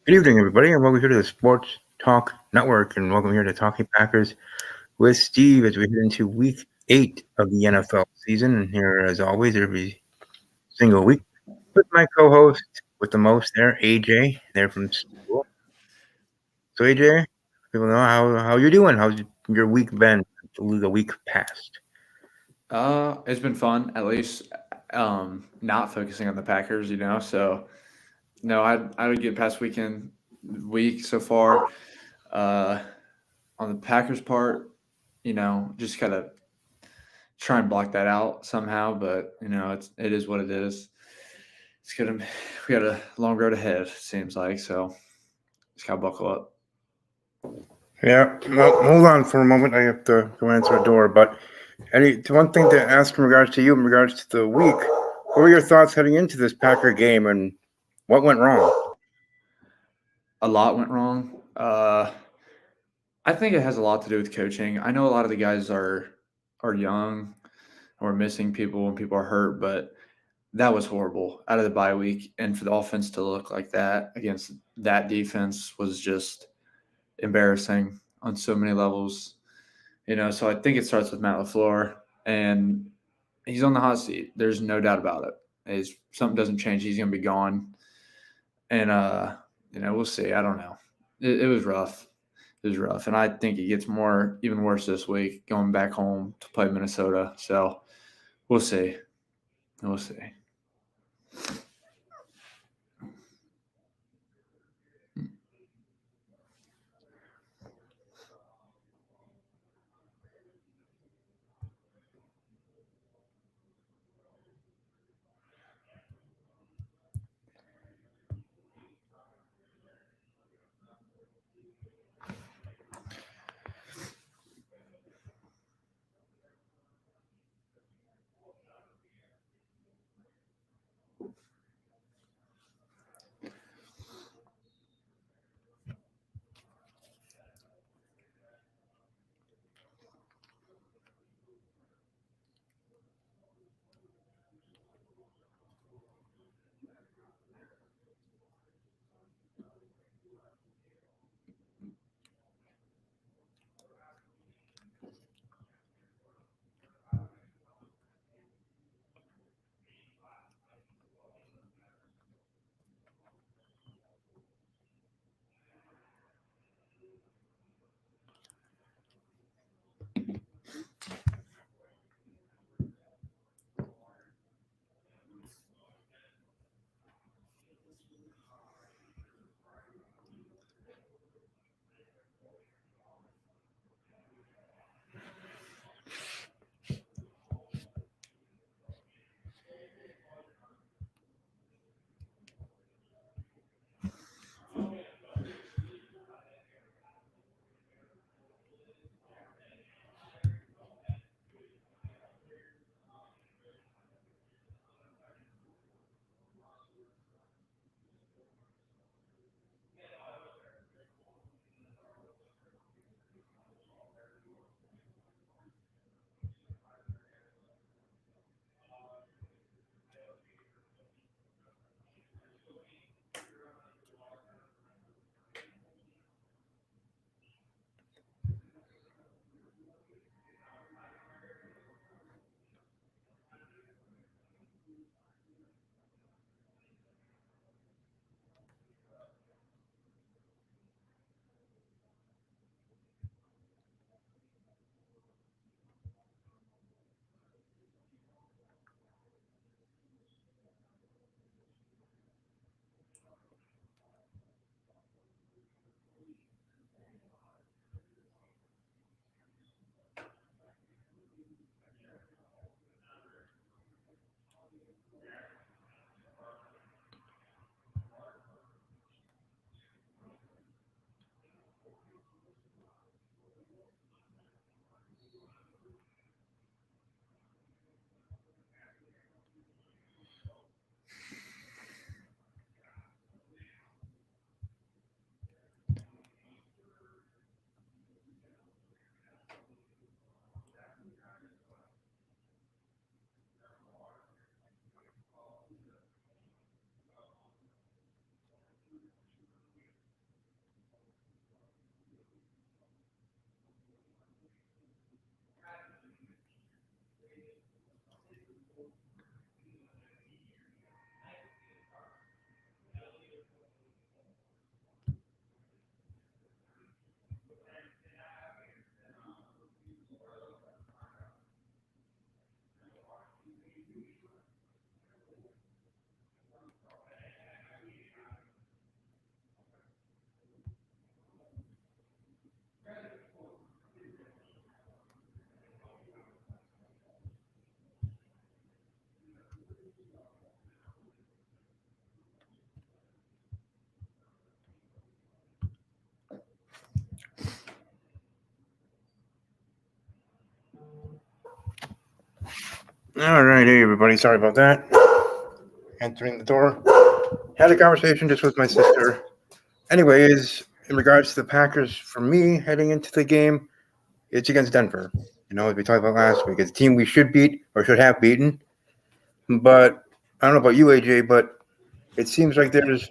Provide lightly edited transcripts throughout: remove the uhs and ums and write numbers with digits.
Good evening, everybody, and welcome here to the Sports Talk Network, and welcome here to Talking Packers with Steve as we head into Week 8 of the NFL season. And here, as always, every single week with my co-host with the most there, AJ. They're from school. So, AJ, people know how you're doing. How's your week been? The week past. It's been fun, at least not focusing on the Packers, So no, I would get past week so far. Uh, on the Packers part, just gotta try and block that out somehow. But it is what it is. It's gonna we got a long road ahead. It seems like so. Just gotta buckle up. Yeah, well, hold on for a moment. I have to go answer a door. But one thing to ask in regards to you, in regards to the week, what were your thoughts heading into this Packer game, and what went wrong? A lot went wrong. I think it has a lot to do with coaching. I know a lot of the guys are young or missing people when people are hurt, but that was horrible out of the bye week. And for the offense to look like that against that defense was just embarrassing on so many levels. So I think it starts with Matt LaFleur, and he's on the hot seat. There's no doubt about it. Something doesn't change, he's going to be gone. And, we'll see. I don't know. It was rough. It was rough. And I think it gets even worse this week going back home to play Minnesota. So we'll see. We'll see. All right, hey everybody. Sorry about that. Entering the door. Had a conversation just with my sister. Anyways, in regards to the Packers, for me heading into the game, it's against Denver. As we talked about last week, it's a team we should beat or should have beaten. But I don't know about you, AJ, but it seems like there's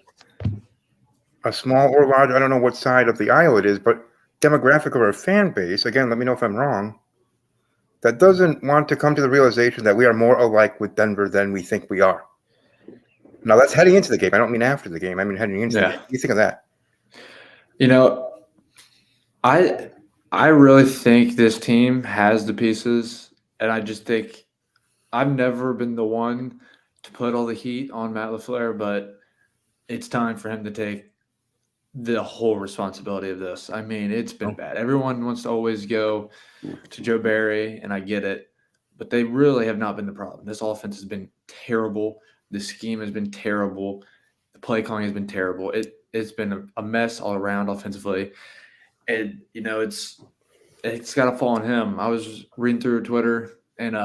a small or large, I don't know what side of the aisle it is, but demographic of our fan base, again, let me know if I'm wrong, that doesn't want to come to the realization that we are more alike with Denver than we think we are. Now, that's heading into the game. I don't mean after the game. I mean heading into the game. What do you think of that? I really think this team has the pieces, and I just think I've never been the one to put all the heat on Matt LaFleur, but it's time for him to take the whole responsibility of this. I mean, it's been bad. Everyone wants to always go to Joe Barry, and I get it, but they really have not been the problem. This offense has been terrible. The scheme has been terrible. The play calling has been terrible. It's been a mess all around offensively, and it's got to fall on him. I was reading through Twitter, and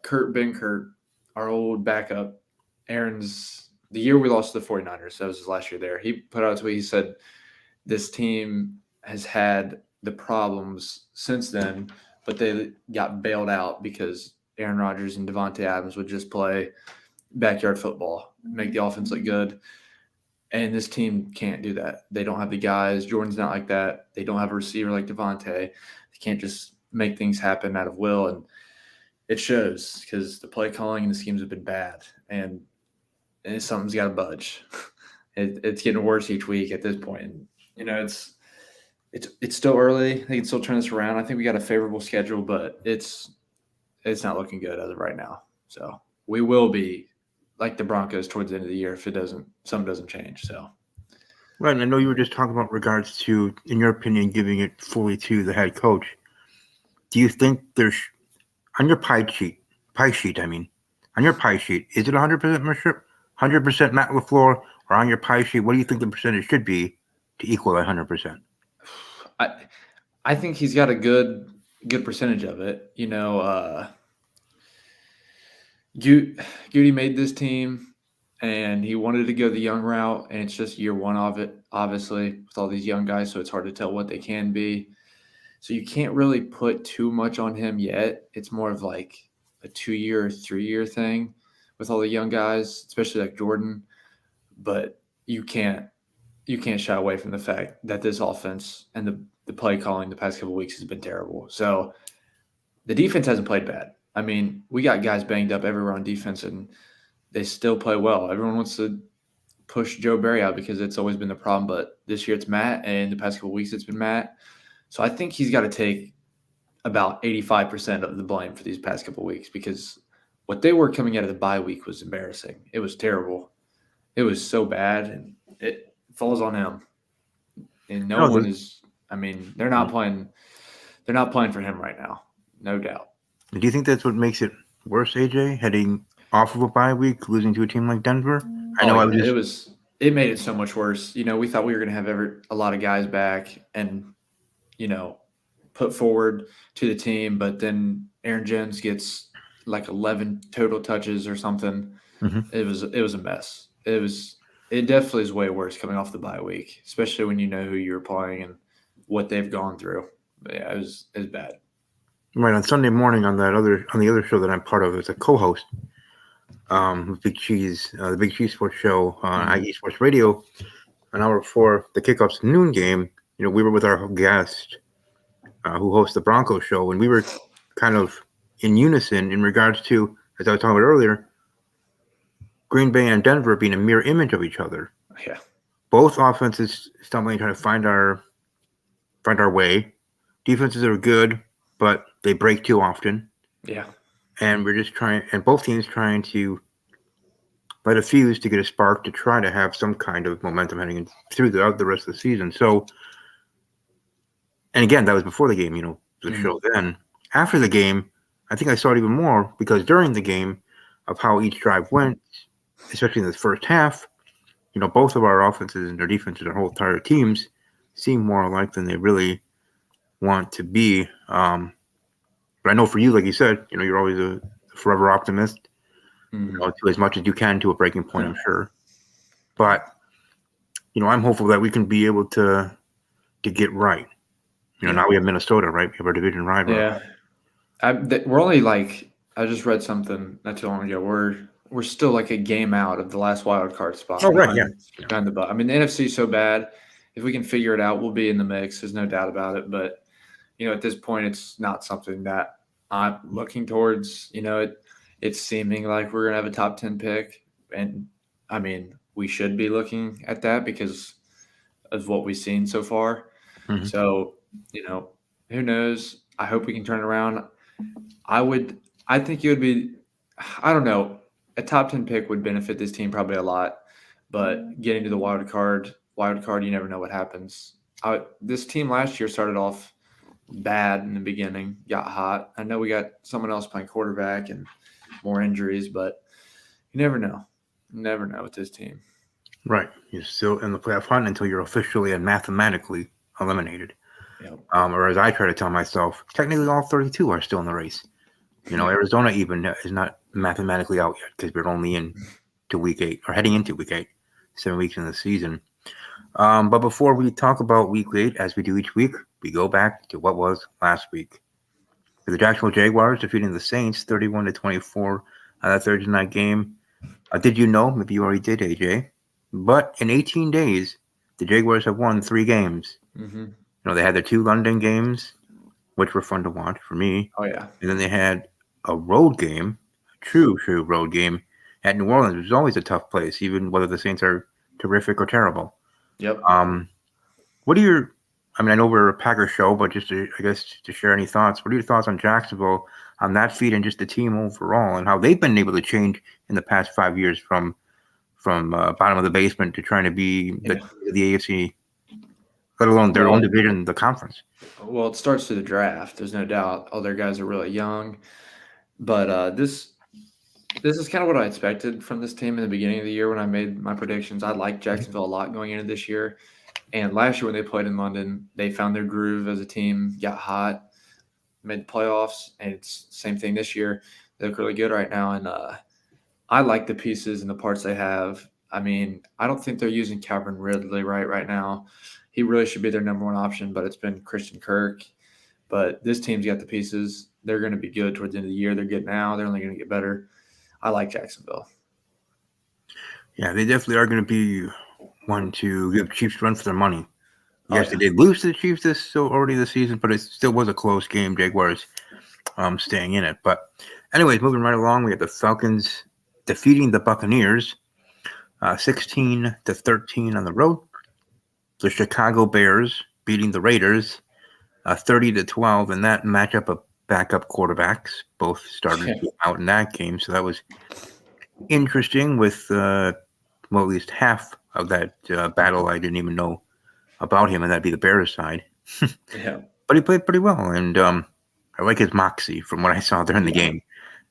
Kurt Benkert, our old backup, the year we lost to the 49ers, that was his last year there, he put out a tweet. He said, this team has had the problems since then, but they got bailed out because Aaron Rodgers and Devontae Adams would just play backyard football, make the offense look good. And this team can't do that. They don't have the guys. Jordan's not like that. They don't have a receiver like Devontae. They can't just make things happen out of will. And it shows because the play calling and the schemes have been bad. And something's got to budge. It's getting worse each week at this point. And, it's still early. They can still turn this around. I think we got a favorable schedule, but it's not looking good as of right now. So we will be like the Broncos towards the end of the year if something doesn't change. So, right. And I know you were just talking about regards to, in your opinion, giving it fully to the head coach. Do you think there's on your pie sheet? On your pie sheet, is it 100% Matt LaFleur, or on your pie sheet, what do you think the percentage should be to equal that 100%? I think he's got a good percentage of it. Goody made this team, and he wanted to go the young route, and it's just year one of it, obviously, with all these young guys, so it's hard to tell what they can be. So you can't really put too much on him yet. It's more of like a 2-year or 3-year thing with all the young guys, especially like Jordan. But you can't shy away from the fact that this offense and the play calling the past couple of weeks has been terrible. So the defense hasn't played bad. I mean, we got guys banged up everywhere on defense, and they still play well. Everyone wants to push Joe Barry out because it's always been the problem. But this year it's Matt, and the past couple of weeks it's been Matt. So I think he's got to take about 85% of the blame for these past couple of weeks because what they were coming out of the bye week was embarrassing. It was terrible. It was so bad, and it falls on him. And they're not playing. They're not playing for him right now, no doubt. Do you think that's what makes it worse, AJ, heading off of a bye week, losing to a team like Denver? It made it so much worse. We thought we were going to have a lot of guys back and put forward to the team, but then Aaron Jones gets like 11 total touches or something. Mm-hmm. It was a mess. It definitely is way worse coming off the bye week, especially when you know who you're playing and what they've gone through. But yeah, it was bad. Right, on Sunday morning on the other show that I'm part of as a co-host, Big Cheese, the Big Cheese Sports Show on IE Sports Radio, an hour before the kickoff's noon game. We were with our guest who hosts the Broncos show, and we were kind of in unison in regards to, as I was talking about earlier, Green Bay and Denver being a mirror image of each other. Yeah, both offenses stumbling, trying to find our way. Defenses are good, but they break too often. Yeah. And we're just and both teams trying to light a fuse to get a spark to try to have some kind of momentum heading through the rest of the season. So, and again, that was before the game, the show then. After the game, I think I saw it even more because during the game of how each drive went, especially in the first half, both of our offenses and their defenses, our whole entire teams seem more alike than they really want to be. But I know for you, like you said, you're always a forever optimist, Mhm. to as much as you can to a breaking point, I'm sure. But I'm hopeful that we can be able to get right. Yeah. Now we have Minnesota, right? We have our division rival. Yeah. We're only like I just read something not too long ago. We're still like a game out of the last wild card spot Oh, right, yeah. behind the Bucs. I mean, the NFC is so bad. If we can figure it out, we'll be in the mix. There's no doubt about it. But at this point, it's not something that I'm looking towards. It's seeming like we're gonna have a top 10 pick, and I mean, we should be looking at that because of what we've seen so far. Mhm. So, who knows? I hope we can turn it around. I think it would be, I don't know, a top 10 pick would benefit this team probably a lot, but getting to the wild card, you never know what happens. This team last year started off bad in the beginning, got hot. I know we got someone else playing quarterback and more injuries, but you never know. You never know with this team. Right. You're still in the playoff hunt until you're officially and mathematically eliminated. Yep. Or as I try to tell myself, technically all 32 are still in the race. Arizona even is not mathematically out yet because we're only into week 8 or heading into week 8, 7 weeks in the season. But before we talk about week 8, as we do each week, we go back to what was last week. The Jacksonville Jaguars defeating the Saints 31-24 on that Thursday night game. Did you know? Maybe you already did, AJ. But in 18 days, the Jaguars have won 3 games. Mm-hmm. They had their 2 London games, which were fun to watch for me. Oh, yeah. And then they had a road game, a true road game at New Orleans, which is always a tough place, even whether the Saints are terrific or terrible. Yep. What are your? I mean, I know we're a Packers show, but just to share any thoughts. What are your thoughts on Jacksonville, on that feat, and just the team overall, and how they've been able to change in the past 5 years from bottom of the basement to trying to be the AFC, let alone their own division, the conference? Well, it starts to the draft. There's no doubt. All their guys are really young, but this is kind of what I expected from this team in the beginning of the year when I made my predictions. I liked Jacksonville a lot going into this year. And last year when they played in London, they found their groove as a team, got hot, made the playoffs, and it's the same thing this year. They look really good right now, and I like the pieces and the parts they have. I mean, I don't think they're using Calvin Ridley right now. He really should be their number one option, but it's been Christian Kirk. But this team's got the pieces. They're going to be good towards the end of the year. They're good now. They're only going to get better. I like Jacksonville. Yeah, they definitely are going to be one to give Chiefs run for their money. Yes, they did lose to the Chiefs already this season, but it still was a close game. Jaguars staying in it. But anyways, moving right along, we have the Falcons defeating the Buccaneers 16-13 on the road. The Chicago Bears beating the Raiders 30-12 in that matchup of backup quarterbacks. Both started out in that game, so that was interesting with at least half of that battle I didn't even know about him, and that'd be the Bears side. Yeah. But he played pretty well, and I like his moxie from what I saw during the game.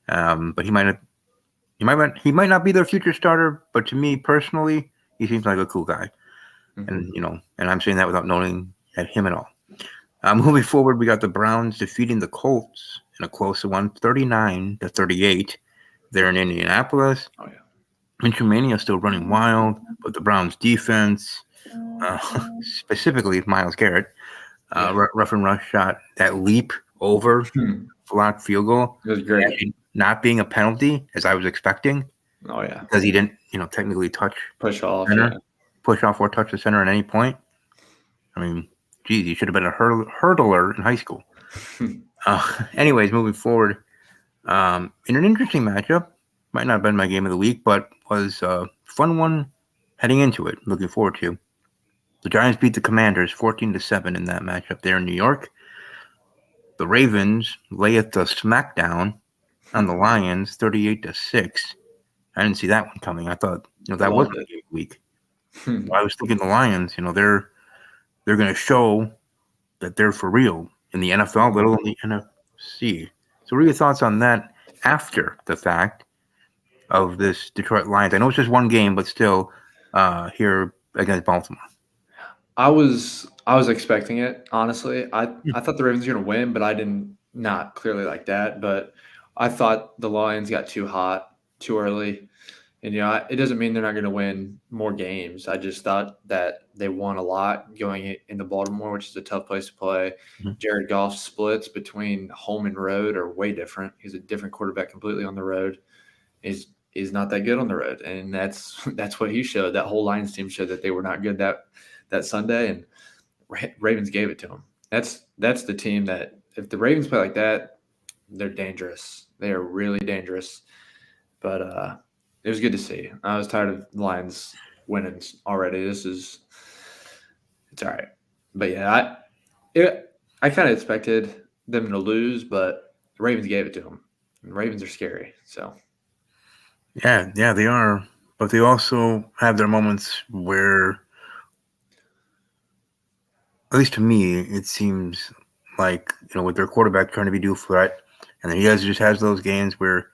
But he might not be their future starter, but to me personally, he seems like a cool guy. Mm-hmm. And I'm saying that without knowing him at all. Moving forward, we got the Browns defeating the Colts in a close one, 39-38. They're in Indianapolis. Oh, yeah. Minshew Mania still running wild, but the Browns defense, specifically Myles Garrett, rough and rush shot, that leap over blocked field goal. It was great. Not being a penalty, as I was expecting. Oh, yeah. Because he didn't, technically push off or touch the center at any point. I mean, geez, he should have been a hurdler in high school. Anyways, moving forward, in an interesting matchup, might not have been my game of the week, but was a fun one heading into it. Looking forward to. The Giants beat the Commanders 14-7 in that matchup there in New York. The Ravens lay at the smackdown on the Lions 38-6. I didn't see that one coming. I thought, that wasn't a game of the week. I was thinking the Lions, they're going to show that they're for real in the NFL, let alone the NFC. So what are your thoughts on that after the fact of this Detroit Lions? I know it's just one game, but still here against Baltimore. I was expecting it, honestly. I thought the Ravens were going to win, but I didn't not clearly like that. But I thought the Lions got too hot too early. And, it doesn't mean they're not going to win more games. I just thought that they won a lot going into Baltimore, which is a tough place to play. Mhm. Jared Goff's splits between home and road are way different. He's a different quarterback completely on the road. He's not that good on the road, and that's what he showed. That whole Lions team showed that they were not good that Sunday, and Ravens gave it to him. That's the team that if the Ravens play like that, they're dangerous. They are really dangerous. But it was good to see. I was tired of Lions winning already. It's all right. But yeah, I kind of expected them to lose, but the Ravens gave it to them. The Ravens are scary. So Yeah, they are. But they also have their moments where, at least to me, it seems like, with their quarterback trying to be dual threat, and then he just has those games where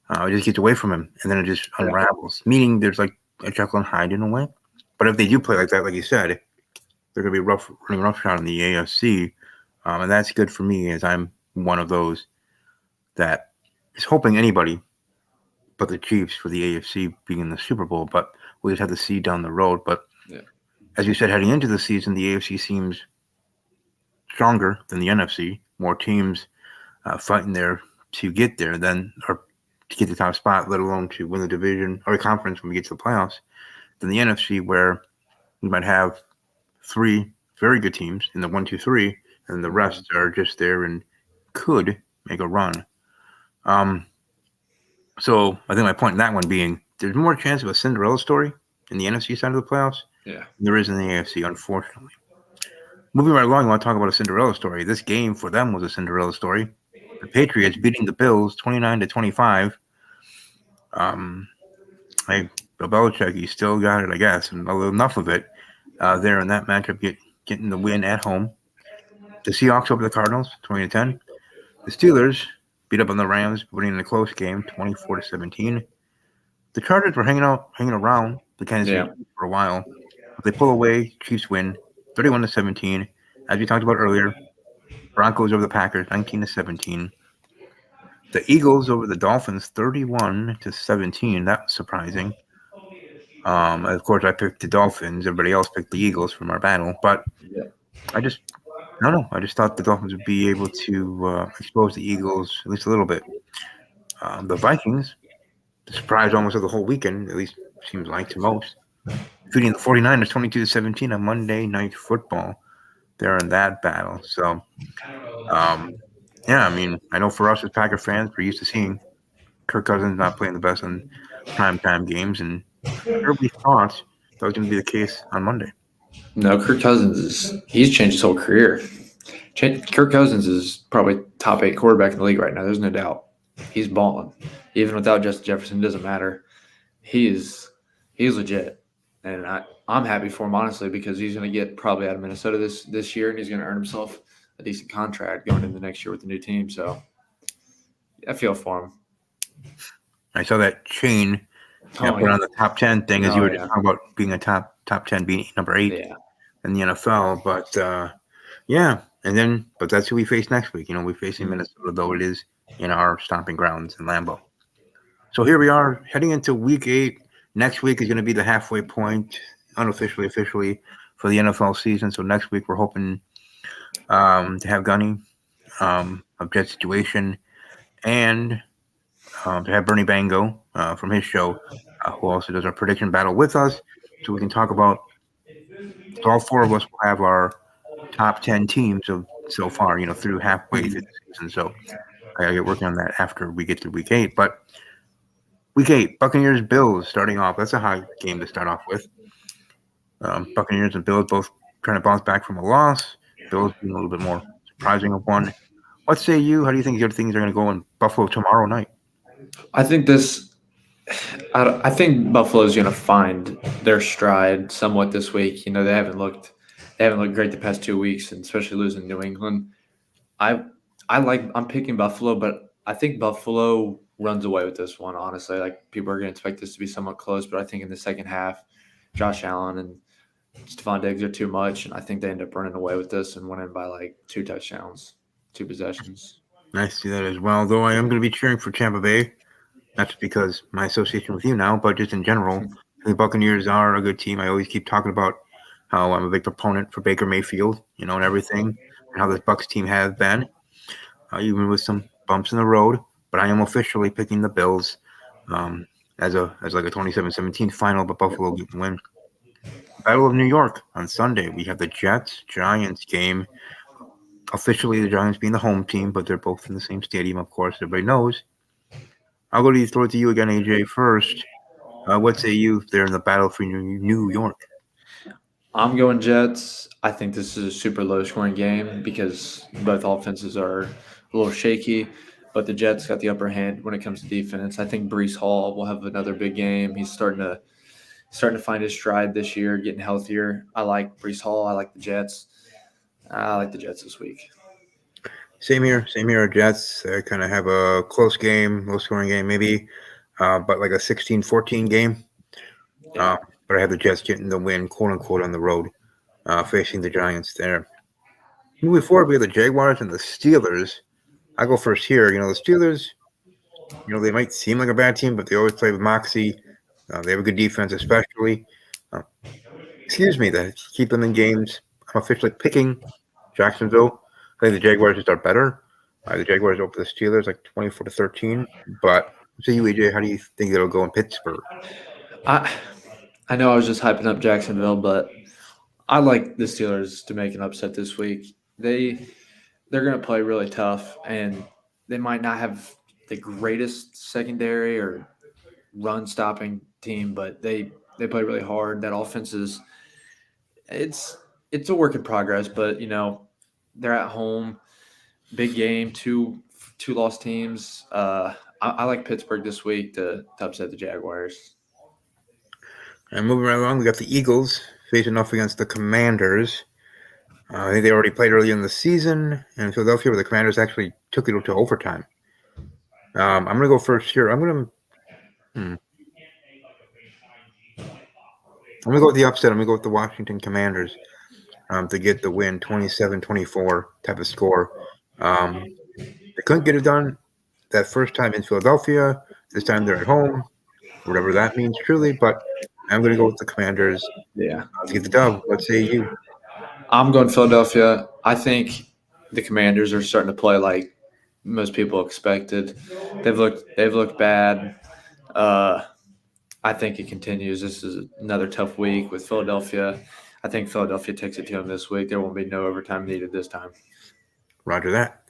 it just gets away from him, and then it just unravels. Meaning there's like a Jekyll and Hyde in a way. But if they do play like that, like you said, they're going to be running roughshod in the AFC, and that's good for me, as I'm one of those that is hoping anybody but the Chiefs for the AFC being in the Super Bowl. But we just have to see down the road. But as you said, heading into the season, the AFC seems stronger than the NFC. More teams fighting there to get there or to get the top spot, let alone to win the division or the conference when we get to the playoffs, than the NFC, where we might have 3 very good teams in the 1, 2, 3, and the rest are just there and could make a run. So I think my point in that one being there's more chance of a Cinderella story in the NFC side of the playoffs than there is in the AFC, unfortunately. Moving right along, I want to talk about a Cinderella story. This game for them was a Cinderella story. The Patriots beating the Bills 29-25. Bill Belichick, he still got it, I guess, and enough of it there in that matchup, getting the win at home. The Seahawks over the Cardinals, 20-10. The Steelers beat up on the Rams, winning in a close game, 24-17. The Chargers were hanging around the Kansas City for a while, but they pull away. Chiefs win, 31-17. As we talked about earlier, Broncos over the Packers, 19-17. The Eagles over the Dolphins, 31-17. That was surprising. Of course, I picked the Dolphins. Everybody else picked the Eagles from our battle, but I don't know. I just thought the Dolphins would be able to expose the Eagles at least a little bit. The Vikings, the surprise almost of the whole weekend, at least seems like to most, defeating the 49ers 22-17 on Monday Night Football. They're in that battle. So, I mean, I know for us as Packer fans, we're used to seeing Kirk Cousins not playing the best in primetime games, and everybody thought that was going to be the case on Monday. No, Kirk Cousins he's changed his whole career. Kirk Cousins is probably top 8 quarterback in the league right now. There's no doubt. He's balling. Even without Justin Jefferson, it doesn't matter. He's legit. And I'm happy for him, honestly, because he's going to get probably out of Minnesota this year, and he's going to earn himself a decent contract going into the next year with the new team. So I feel for him. I saw that Shane put on the top 10 thing, as you were just talking about being a top 10, being number 8 in the NFL. But but that's who we face next week. We face in Minnesota, though it is in our stomping grounds in Lambeau. So here we are heading into week 8. Next week is going to be the halfway point, officially, for the NFL season. So next week we're hoping to have Gunny of Jet Situation and to have Bernie Bango from his show, who also does our prediction battle with us, so we can talk about. So all 4 of us will have our top 10 teams of so far, through halfway through the season. So I gotta get working on that after we get to week 8. But week 8, Buccaneers Bills starting off. That's a high game to start off with. Buccaneers and Bills both trying to bounce back from a loss. Bills being a little bit more surprising of one. What say you? How do you think your things are going to go in Buffalo tomorrow night? I think Buffalo's going to find their stride somewhat this week. They haven't looked great the past 2 weeks, and especially losing to New England. I'm picking Buffalo, but I think Buffalo runs away with this one, honestly. Like, people are going to expect this to be somewhat close, but I think in the second half, Josh Allen and Stephon Diggs are too much, and I think they end up running away with this and winning by like 2 touchdowns, 2 possessions. Nice to see that as well. Though I am going to be cheering for Tampa Bay. Not just because my association with you now, but just in general. The Buccaneers are a good team. I always keep talking about how I'm a big proponent for Baker Mayfield, and everything, and how this Bucs team has been, even with some bumps in the road. But I am officially picking the Bills as like a 27-17 final, but Buffalo get the win. Battle of New York on Sunday. We have the Jets-Giants game. Officially, the Giants being the home team, but they're both in the same stadium, of course. Everybody knows. I'll throw it to you again, AJ, first. What say you there in the battle for New York? I'm going Jets. I think this is a super low scoring game because both offenses are a little shaky, but the Jets got the upper hand when it comes to defense. I think Brees Hall will have another big game. He's starting to find his stride this year, getting healthier. I like Brees Hall. I like the Jets. I like the Jets this week. Same here. Jets kind of have a close game, low scoring game, maybe, but like a 16-14 game. Yeah. But I have the Jets getting the win, quote unquote, on the road, facing the Giants there. Moving forward, we have the Jaguars and the Steelers. I go first here. The Steelers, they might seem like a bad team, but they always play with moxie. They have a good defense, especially. That keep them in games. I'm officially picking Jacksonville. I think the Jaguars just are better. The Jaguars over the Steelers like 24-13. But so you, AJ, how do you think it'll go in Pittsburgh? I know I was just hyping up Jacksonville, but I like the Steelers to make an upset this week. They're going to play really tough, and they might not have the greatest secondary or run stopping team, but they play really hard. That offense is it's a work in progress, but they're at home, big game, two lost teams. I like Pittsburgh this week to upset the Jaguars. And moving right along, we got the Eagles facing off against the Commanders. I think they already played early in the season, and Philadelphia, where the Commanders actually took it to overtime. I'm going to go first here. I'm going to go with the upset. I'm going to go with the Washington Commanders to get the win, 27-24 type of score. They couldn't get it done that first time in Philadelphia. This time they're at home, whatever that means truly. But I'm going to go with the Commanders to get the dub. What say you? I'm going Philadelphia. I think the Commanders are starting to play like most people expected. They've looked bad. I think it continues. This is another tough week with Philadelphia. I think Philadelphia takes it to them this week. There won't be no overtime needed this time. Roger that.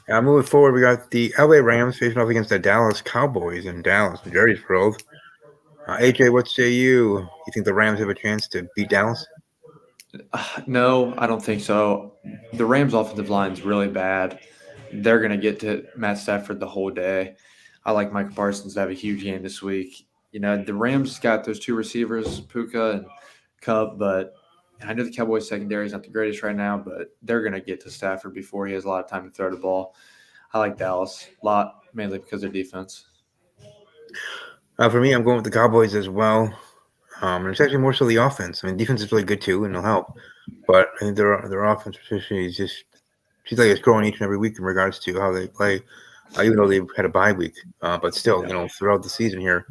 Moving forward, we got the LA Rams facing off against the Dallas Cowboys in Dallas, Jerry's World. AJ, what say you? You think the Rams have a chance to beat Dallas? No, I don't think so. The Rams' offensive line is really bad. They're going to get to Matt Stafford the whole day. I like Micah Parsons to have a huge game this week. The Rams got those two receivers, Puka and Cup, but I know the Cowboys secondary is not the greatest right now, but they're going to get to Stafford before he has a lot of time to throw the ball. I like Dallas a lot, mainly because of their defense. For me, I'm going with the Cowboys as well. And it's actually more so the offense. I mean, defense is really good too, and it'll help. But I think their offense especially is just seems like it's growing each and every week in regards to how they play. Even though they've had a bye week, but still, throughout the season here,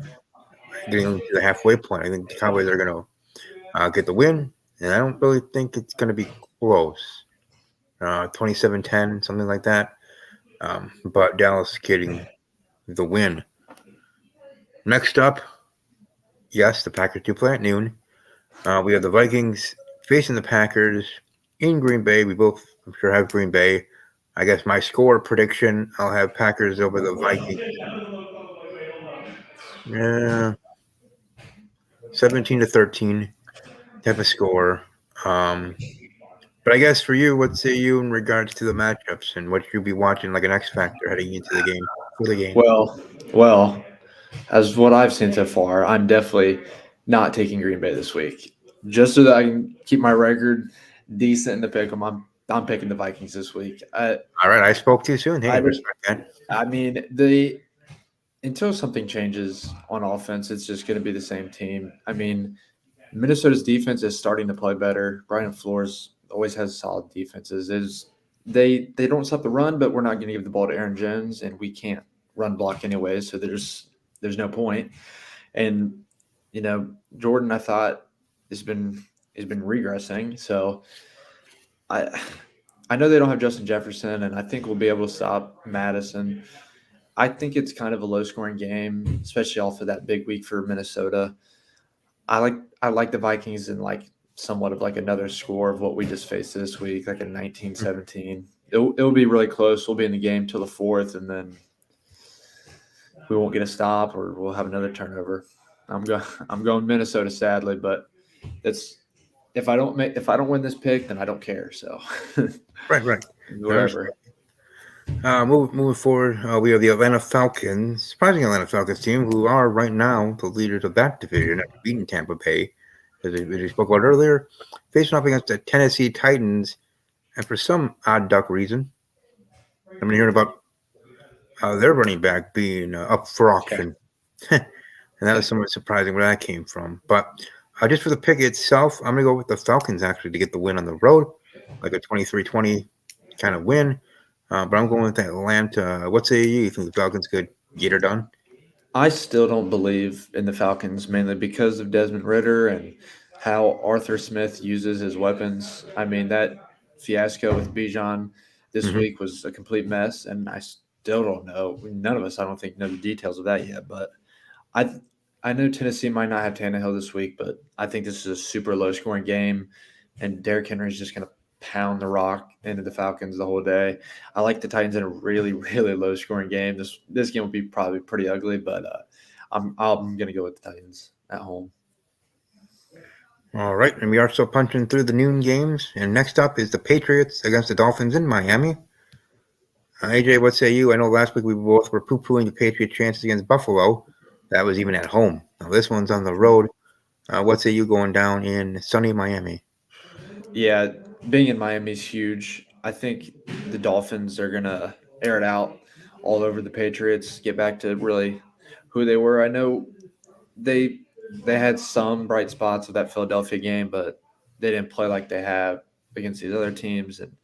getting to the halfway point, I think the Cowboys are going to get the win, and I don't really think it's going to be close. 27-10, something like that. But Dallas getting the win. Next up, yes, the Packers do play at noon. We have the Vikings facing the Packers in Green Bay. We both, I'm sure, have Green Bay. I guess my score prediction, I'll have Packers over the Vikings. 17-13 type of score. But I guess for you, what say you in regards to the matchups and what you'll be watching like an X Factor heading into the game for the game? Well, as what I've seen so far, I'm definitely not taking Green Bay this week. Just so that I can keep my record decent in the pick 'em, I'm picking the Vikings this week. All right, I spoke too soon. Hey, I respect that. I mean, until something changes on offense, it's just going to be the same team. I mean, Minnesota's defense is starting to play better. Brian Flores always has solid defenses. they don't stop the run, but we're not going to give the ball to Aaron Jones, and we can't run block anyway, so there's no point. And Jordan, I thought has been regressing. So I know they don't have Justin Jefferson, and I think we'll be able to stop Madison. I think it's kind of a low scoring game, especially off of that big week for Minnesota. I like the Vikings in like somewhat of like another score of what we just faced this week, like a 19-17. It'll be really close. We'll be in the game till the fourth, and then we won't get a stop, or we'll have another turnover. I'm going Minnesota, sadly, but it's if I don't win this pick, then I don't care. So Right. whatever. Moving forward, we have the Atlanta Falcons, surprising Atlanta Falcons team, who are right now the leaders of that division after beating Tampa Bay, as we spoke about earlier, facing off against the Tennessee Titans, and for some odd duck reason, I've been hearing about their running back being up for auction, and that was somewhat surprising where that came from. But just for the pick itself, I'm going to go with the Falcons actually to get the win on the road, like a 23-20 kind of win. But I'm going with Atlanta. What say you? You think the Falcons could get her done? I still don't believe in the Falcons, mainly because of Desmond Ritter and how Arthur Smith uses his weapons. I mean, that fiasco with Bijan this week was a complete mess, and I still don't know. None of us, I don't think, know the details of that yet. But I know Tennessee might not have Tannehill this week, but I think this is a super low-scoring game, and Derrick Henry is just going to pound the rock into the Falcons the whole day. I like the Titans in a really, really low scoring game. This game will be probably pretty ugly, but I'm going to go with the Titans at home. All right, and we are still punching through the noon games. And next up is the Patriots against the Dolphins in Miami. AJ, what say you? I know last week we both were poo-pooing the Patriots' chances against Buffalo. That was even at home. Now this one's on the road. What say you going down in sunny Miami? Yeah, being in Miami is huge. I think the Dolphins are going to air it out all over the Patriots, get back to really who they were. I know they had some bright spots of that Philadelphia game, but they didn't play like they have against these other teams. And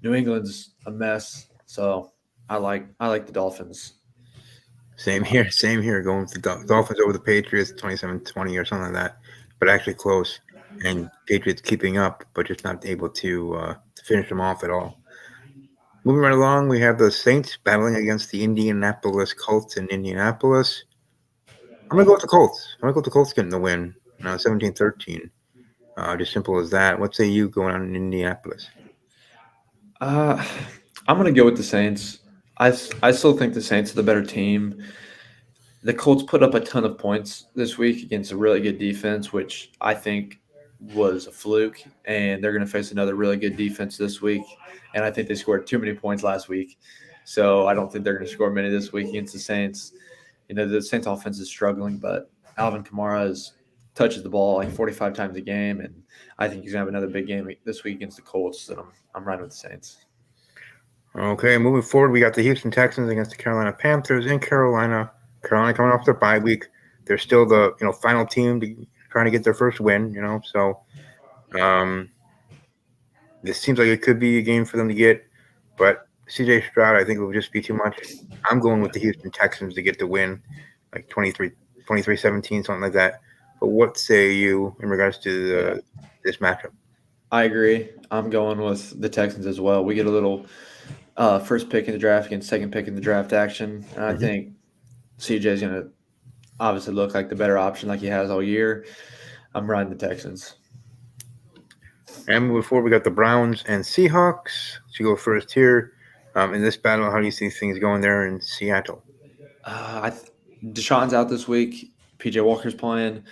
New England's a mess, so I like the Dolphins. Same here. Going with the Dolphins over the Patriots, 27-20 or something like that, but actually close. And Patriots keeping up, but just not able to finish them off at all. Moving right along, we have the Saints battling against the Indianapolis Colts in Indianapolis. I'm going to go with the Colts. I'm going to go with the Colts getting the win, 17-13. Just simple as that. What say you going on in Indianapolis? I'm going to go with the Saints. I still think the Saints are the better team. The Colts put up a ton of points this week against a really good defense, which I think was a fluke, and they're going to face another really good defense this week. And I think they scored too many points last week, so I don't think they're going to score many this week against the Saints. The Saints offense is struggling, but Alvin Kamara touches the ball like 45 times a game, and I think he's going to have another big game this week against the Colts. And I'm riding with the Saints. Okay, moving forward, we got the Houston Texans against the Carolina Panthers in Carolina. Carolina coming off their bye week. They're still the final team trying to get their first win. So this seems like it could be a game for them to get, but CJ Stroud, I think it will just be too much. I'm going with the Houston Texans to get the win, like 23-17, something like that. But what say you in regards to this matchup? I agree. I'm going with the Texans as well. We get a little first pick in the draft against second pick in the draft action. And I think CJ is going to obviously look like the better option like he has all year. I'm riding the Texans. And before we got the Browns and Seahawks. So you go first here. In this battle, how do you see things going there in Seattle? Deshaun's out this week. PJ Walker's playing.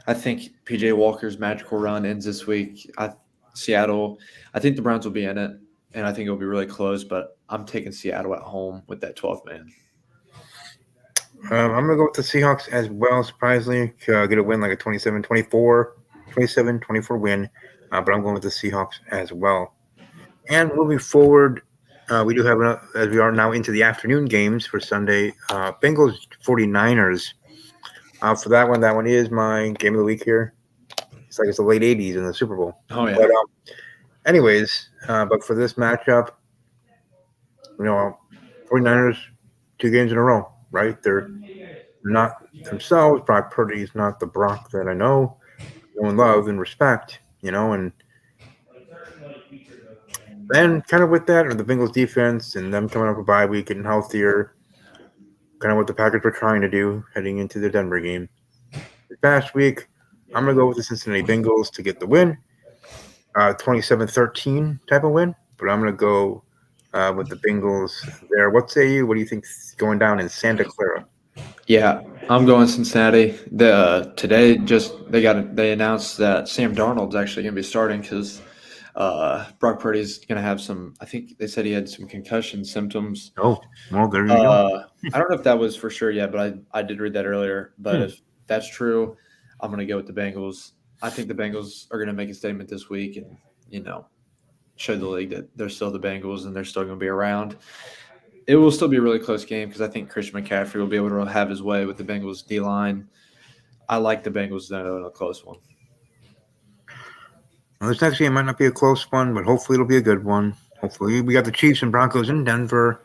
I think PJ Walker's magical run ends this week. Seattle, I think the Browns will be in it, and I think it'll be really close, but I'm taking Seattle at home with that 12th man. I'm going to go with the Seahawks as well, surprisingly. Get a win like a 27-24 win, but I'm going with the Seahawks as well. And moving forward, we do have, as we are now into the afternoon games for Sunday, Bengals 49ers. For that one is my game of the week here. It's like it's the late 80s in the Super Bowl. Oh, yeah. But anyways, but for this matchup, 49ers 2 games in a row, right? They're not themselves. Brock Purdy is not the Brock that I know and love and respect, and then kind of with that, or the Bengals defense and them coming up a bye week, getting healthier, kind of what the Packers were trying to do heading into the Denver game. This past week, I'm going to go with the Cincinnati Bengals to get the win, 27-13 type of win, but I'm going to go with the Bengals there. What say you? What do you think's going down in Santa Clara? Yeah, I'm going Cincinnati. Today they announced that Sam Darnold's actually going to be starting because Brock Purdy's going to have some. I think they said he had some concussion symptoms. Oh, well, there you go. I don't know if that was for sure yet, but I did read that earlier. But if that's true, I'm going to go with the Bengals. I think the Bengals are going to make a statement this week and show the league that they're still the Bengals and they're still going to be around. It will still be a really close game because I think Christian McCaffrey will be able to have his way with the Bengals D-line. I like the Bengals though in a close one. Well, this next game might not be a close one, but hopefully it'll be a good one. Hopefully we got the Chiefs and Broncos in Denver.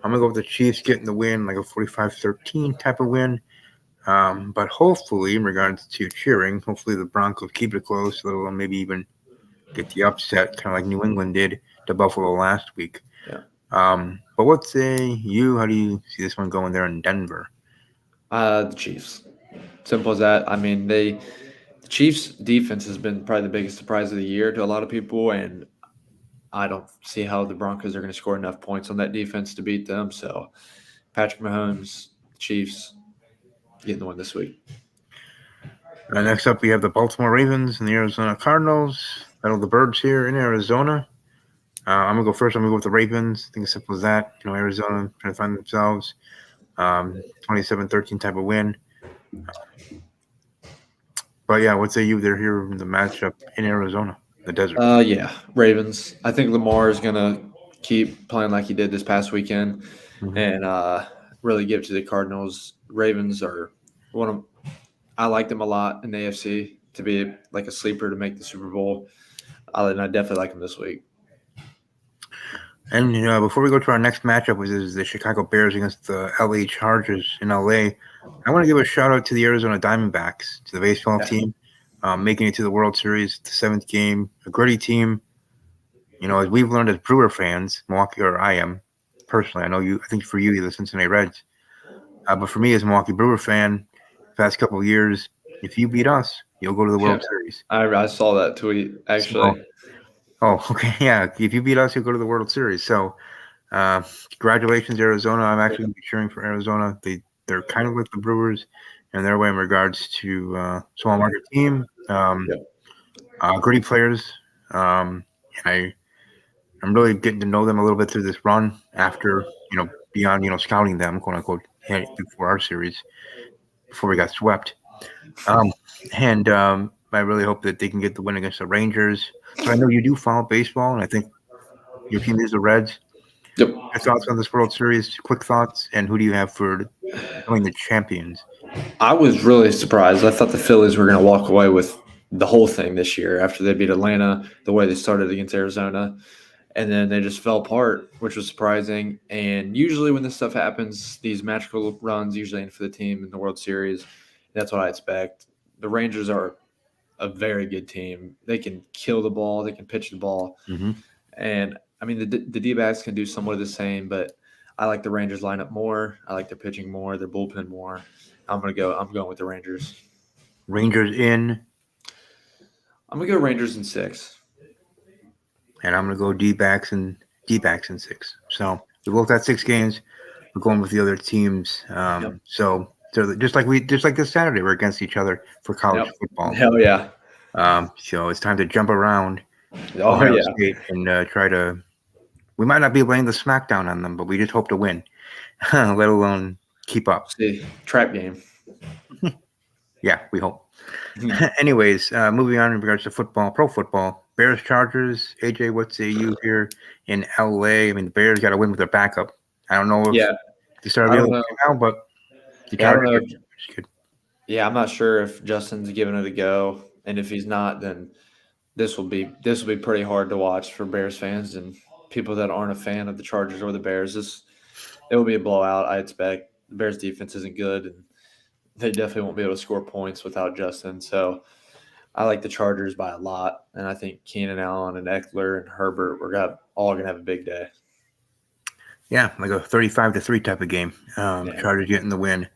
I'm going to go with the Chiefs getting the win, like a 45-13 type of win. But hopefully, in regards to cheering, hopefully the Broncos keep it close, let alone maybe even get the upset, kind of like New England did to Buffalo last week. Yeah. But what say you? How do you see this one going there in Denver? The Chiefs. Simple as that. I mean, the Chiefs' defense has been probably the biggest surprise of the year to a lot of people, and I don't see how the Broncos are going to score enough points on that defense to beat them. So, Patrick Mahomes, Chiefs, getting the win this week. Next up, we have the Baltimore Ravens and the Arizona Cardinals. Battle of the Birds here in Arizona. I'm going to go first. I'm going to go with the Ravens. I think it's simple as that. Arizona trying to find themselves. 27-13 type of win. But, yeah, what say you? They're here in the matchup in Arizona, the desert. Yeah, Ravens. I think Lamar is going to keep playing like he did this past weekend and really give it to the Cardinals. Ravens are I like them a lot in the AFC to be like a sleeper to make the Super Bowl. I definitely like them this week. And before we go to our next matchup, which is the Chicago Bears against the LA Chargers in LA, I want to give a shout out to the Arizona Diamondbacks, to the baseball team, making it to the World Series, the 7th game, a gritty team. As we've learned as Brewer fans, Milwaukee, or I am personally, I think for you, the Cincinnati Reds. But for me, as a Milwaukee Brewer fan, the past couple of years, if you beat us, you'll go to the World Series. I saw that tweet, actually. Oh, okay. Yeah. If you beat us, you'll go to the World Series. So, congratulations, Arizona. I'm actually going to be cheering for Arizona. They're kind of like the Brewers in their way in regards to small market team, gritty players. And I'm really getting to know them a little bit through this run after, beyond, scouting them, quote unquote, before our series, before we got swept. And I really hope that they can get the win against the Rangers. So I know you do follow baseball, and I think your team is the Reds. Yep. Your thoughts on this World Series? Quick thoughts, and who do you have for becoming the champions? I was really surprised. I thought the Phillies were going to walk away with the whole thing this year after they beat Atlanta the way they started against Arizona. And then they just fell apart, which was surprising. And usually when this stuff happens, these magical runs usually end for the team in the World Series. That's what I expect. The Rangers are a very good team. They can kill the ball. They can pitch the ball. Mm-hmm. And, I mean, the D-backs can do somewhat of the same, but I like the Rangers lineup more. I like their pitching more, their bullpen more. I'm going with the Rangers. Rangers in. I'm going to go Rangers in 6. And I'm going to go D-backs in 6. So we both got 6 games. We're going with the other teams. So just like this Saturday, we're against each other for college football. Hell yeah. So it's time to jump around Ohio State and try to. We might not be laying the smackdown on them, but we just hope to win, let alone keep up. See, trap game. Yeah, we hope. Anyways, moving on in regards to football, pro football, Bears, Chargers. AJ, what say you here in LA? I mean, the Bears got to win with their backup. I don't know if they started now, but the Chargers are good. Yeah, I'm not sure if Justin's giving it a go, and if he's not, then this will be pretty hard to watch for Bears fans, and people that aren't a fan of the Chargers or the Bears. It will be a blowout, I expect. The Bears defense isn't good, and they definitely won't be able to score points without Justin. So I like the Chargers by a lot, and I think Keenan Allen and Eckler and Herbert all going to have a big day. Yeah, like a 35-3 type of game. Chargers getting the win.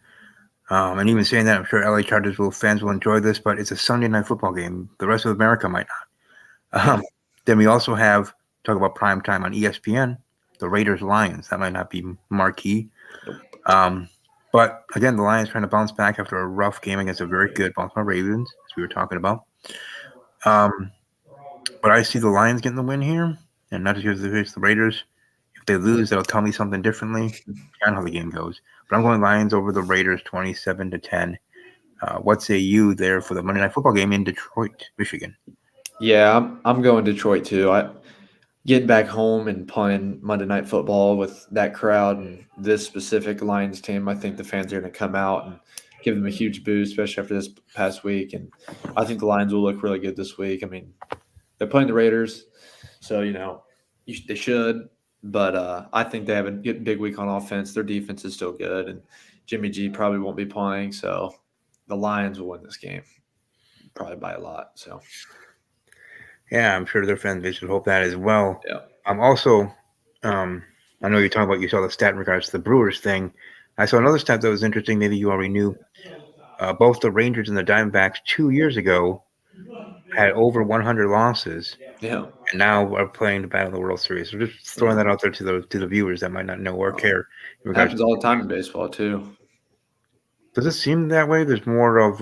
And even saying that, I'm sure LA Chargers fans will enjoy this, but it's a Sunday night football game. The rest of America might not. Then we also talk about prime time on ESPN, the Raiders-Lions. That might not be marquee. But again, the Lions trying to bounce back after a rough game against a very good Baltimore Ravens, as we were talking about. But I see the Lions getting the win here, and not just because it's the Raiders. If they lose, that'll tell me something differently. I don't know how the game goes. But I'm going Lions over the Raiders 27-10. What say you there for the Monday Night Football game in Detroit, Michigan? Yeah, I'm going Detroit too. Getting back home and playing Monday Night Football with that crowd and this specific Lions team, I think the fans are going to come out and give them a huge boost, especially after this past week. And I think the Lions will look really good this week. I mean, they're playing the Raiders, so, they should. But I think they have a big week on offense. Their defense is still good, and Jimmy G probably won't be playing. So the Lions will win this game, probably by a lot. So. Yeah, I'm sure their fan base would hope that as well. Yeah. I'm also, I know you're talking about, you saw the stat in regards to the Brewers thing. I saw another stat that was interesting. Maybe you already knew. Both the Rangers and the Diamondbacks 2 years ago had over 100 losses. Yeah. And now are playing the Battle of the World Series. So just throwing that out there to the viewers that might not know or care. It happens all the time in baseball too. Does it seem that way? There's more of.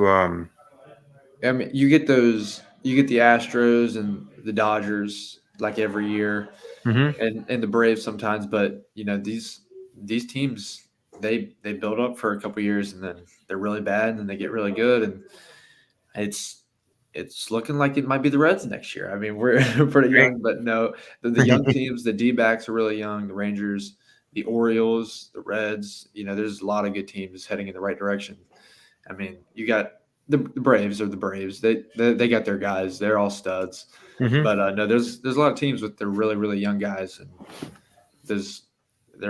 I mean, you get the Astros and the Dodgers like every year, and the Braves sometimes. But these teams they build up for a couple years and then they're really bad and then they get really good, and it's looking like it might be the Reds next year. I mean, we're pretty young, but no, the young teams, the D-backs are really young, the Rangers, the Orioles, the Reds, there's a lot of good teams heading in the right direction. I mean, you got the Braves are the Braves. They got their guys. They're all studs. But no, there's a lot of teams with their really, really young guys, and they're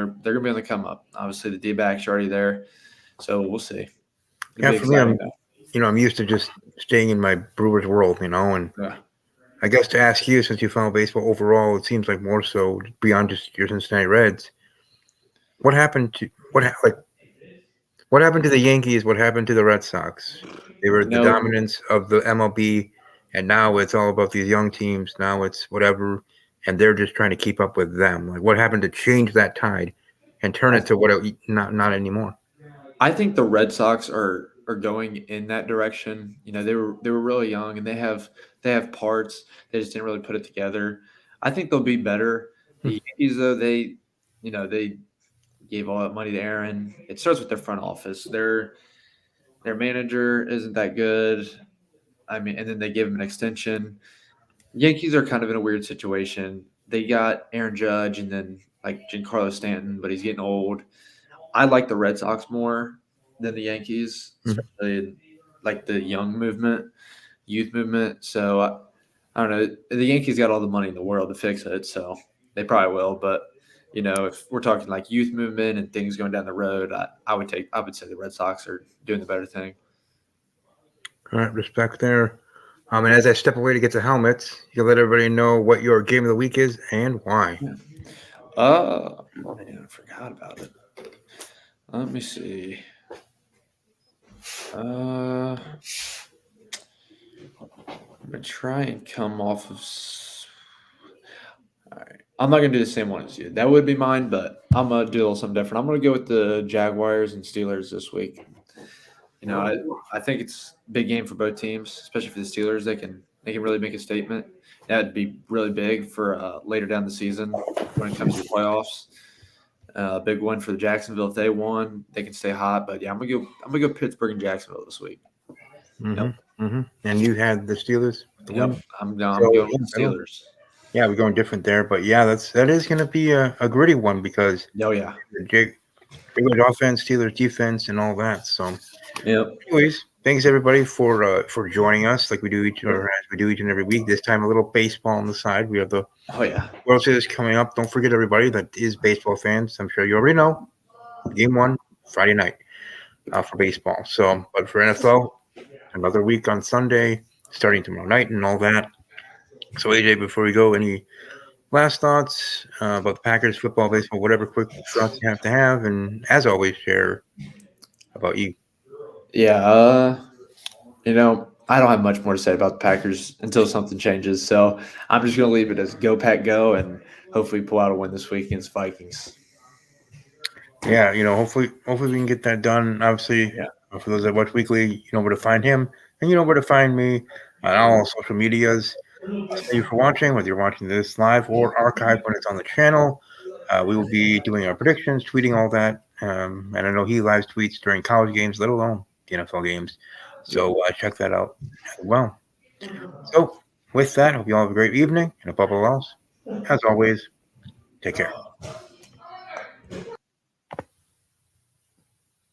going to be on the come up. Obviously, the D-backs are already there, so we'll see. Yeah, for me, I'm used to just staying in my Brewers world, and I guess to ask you, since you follow baseball overall, it seems like more so beyond just your Cincinnati Reds. What happened to the Yankees? What happened to the Red Sox? They were the dominance of the MLB, and now it's all about these young teams. Now it's whatever, and they're just trying to keep up with them. Like, what happened to change that tide and turn it to not anymore? I think the Red Sox are going in that direction. They were really young, and they have parts. They just didn't really put it together. I think they'll be better. The Yankees, though, they gave all that money to Aaron. It starts with their front office. Their manager isn't that good. I mean, and then they give him an extension. Yankees are kind of in a weird situation. They got Aaron Judge and then like Giancarlo Stanton, but he's getting old. I like the Red Sox more than the Yankees, especially like the young youth movement. So I don't know. The Yankees got all the money in the world to fix it, so they probably will. But if we're talking like youth movement and things going down the road, I would say the Red Sox are doing the better thing. All right, respect there. And as I step away to get the helmets, you let everybody know what your game of the week is and why. Oh man, I forgot about it. Let me see. I'm gonna try and come off of. All right, I'm not gonna do the same one as you. That would be mine, but I'm gonna do a little something different. I'm gonna go with the Jaguars and Steelers this week. I think it's a big game for both teams, especially for the Steelers. They can really make a statement. That'd be really big for later down the season when it comes to the playoffs. Big one for the Jacksonville. If they won, they can stay hot. But yeah, I'm gonna go Pittsburgh and Jacksonville this week. And you had the Steelers. I'm going with the Steelers. Yeah, we're going different there, but yeah, that is going to be a gritty one because Jaguars offense, Steelers defense, and all that. So, anyways, thanks everybody for joining us, like we do each and every week. This time, a little baseball on the side. We have the Oh yeah. World Series coming up. Don't forget, everybody that is baseball fans. I'm sure you already know. Game 1 Friday night for baseball. So, but for NFL, another week on Sunday, starting tomorrow night, and all that. So, AJ, before we go, any last thoughts about the Packers, football, baseball, whatever quick thoughts you have to have, and as always, share about you. Yeah. I don't have much more to say about the Packers until something changes. So I'm just going to leave it as go Pack go and hopefully pull out a win this week against Vikings. Yeah, hopefully we can get that done. Obviously, Yeah. for those that watch weekly, you know where to find him, and you know where to find me on all social medias. Thank you for watching, whether you're watching this live or archived when it's on the channel. We will be doing our predictions, tweeting all that. And I know he live tweets during college games, let alone the NFL games. So check that out as well. So with that, hope you all have a great evening. And above all else, as always, take care.